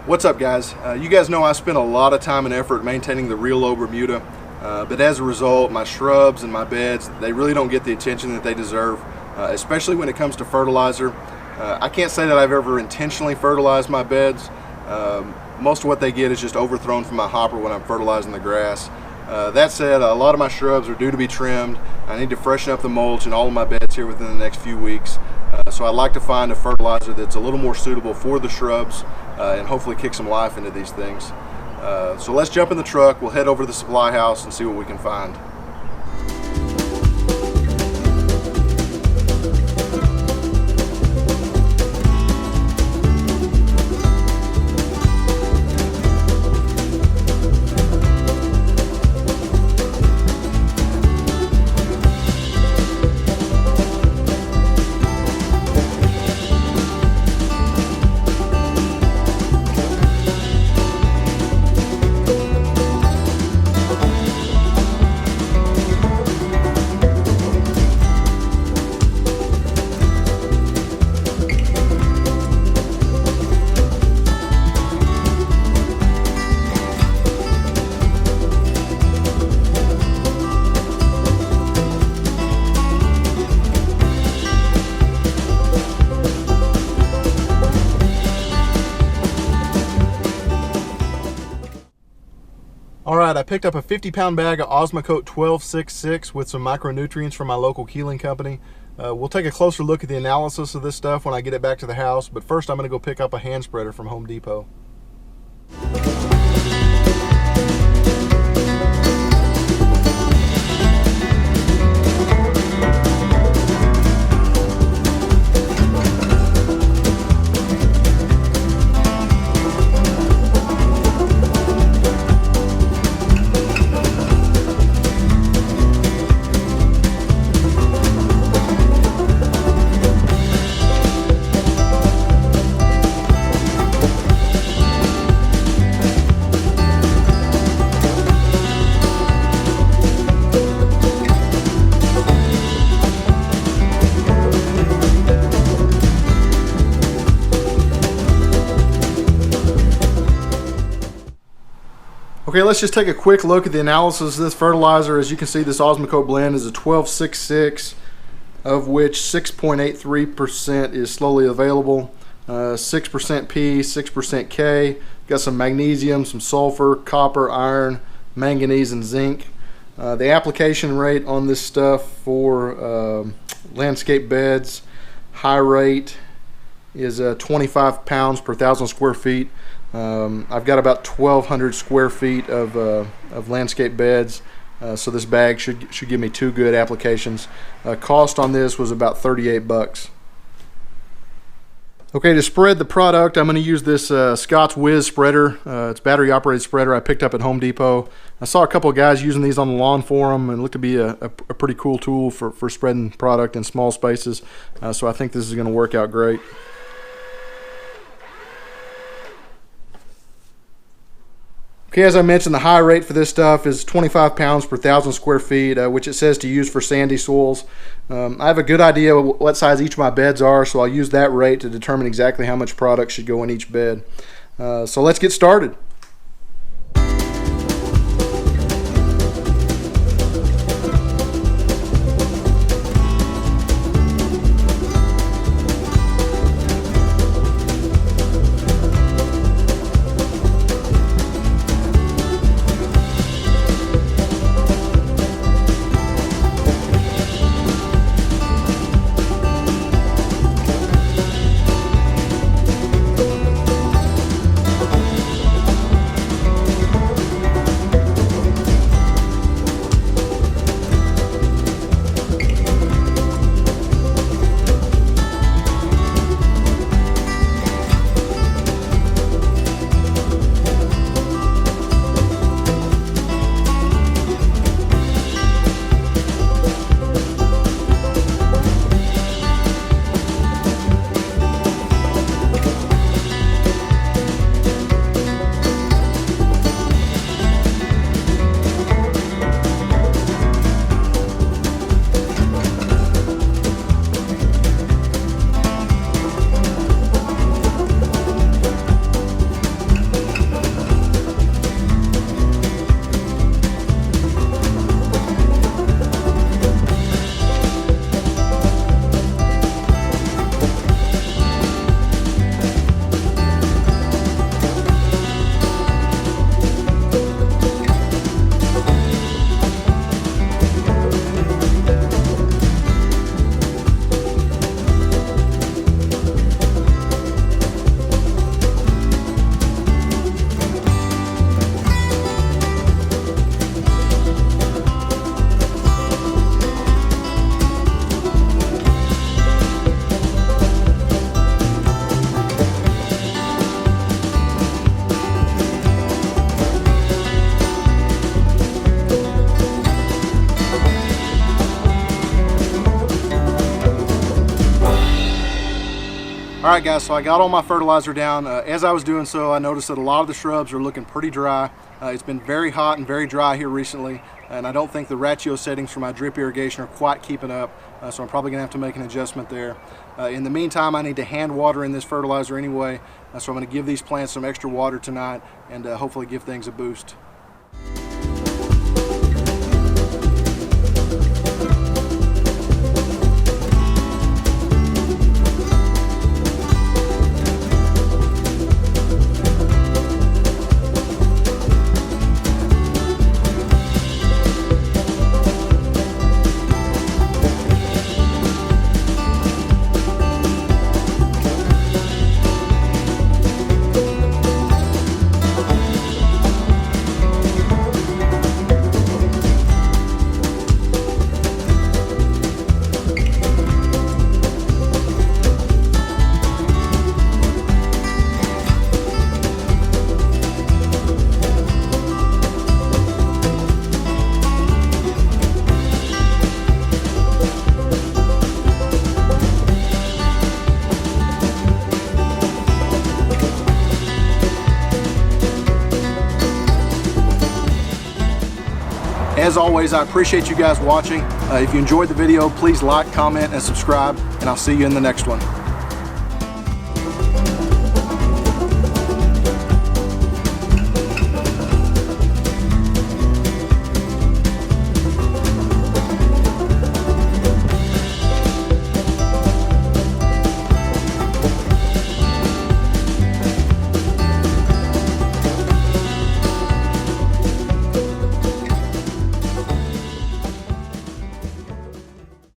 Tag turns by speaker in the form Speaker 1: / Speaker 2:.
Speaker 1: What's up, guys? You guys know I spend a lot of time and effort maintaining the real low Bermuda, but as a result, my shrubs and my beds, they really don't get the attention that they deserve, especially when it comes to fertilizer. I can't say that I've ever intentionally fertilized my beds. Most of what they get is just overthrown from my hopper when I'm fertilizing the grass. That said, a lot of my shrubs are due to be trimmed. I need to freshen up the mulch in all of my beds here within the next few weeks. So I'd like to find a fertilizer that's a little more suitable for the shrubs and hopefully kick some life into these things. So let's jump in the truck, we'll head over to the supply house and see what we can find. Alright, I picked up a 50-pound bag of Osmocote 1266 with some micronutrients from my local Keeling company. We'll take a closer look at the analysis of this stuff when I get it back to the house, but first I'm going to go pick up a hand spreader from Home Depot. Okay, let's just take a quick look at the analysis of this fertilizer. As you can see, this Osmocote blend is a 1266, of which 6.83% is slowly available, 6% P, 6% K. Got some magnesium, some sulfur, copper, iron, manganese, and zinc. The application rate on this stuff for landscape beds, high rate, is 25 pounds per 1,000 square feet. I've got about 1,200 square feet of landscape beds, so this bag should give me 2 good applications. Cost on this was about 38 bucks. Okay, to spread the product, I'm going to use this Scott's Wizz spreader. It's battery operated spreader I picked up at Home Depot. I saw a couple of guys using these on the lawn forum and it looked to be a pretty cool tool for spreading product in small spaces, so I think this is going to work out great. Okay, as I mentioned, the high rate for this stuff is 25 pounds per 1,000 square feet, which it says to use for sandy soils. I have a good idea what size each of my beds are, so I'll use that rate to determine exactly how much product should go in each bed. So let's get started. Alright guys, so I got all my fertilizer down. As I was doing so, I noticed that a lot of the shrubs are looking pretty dry. It's been very hot and very dry here recently, and I don't think the ratio settings for my drip irrigation are quite keeping up, so I'm probably going to have to make an adjustment there. In the meantime, I need to hand water in this fertilizer anyway, so I'm going to give these plants some extra water tonight and hopefully give things a boost. As always, I appreciate you guys watching. If you enjoyed the video, please like, comment, and subscribe, and I'll see you in the next one.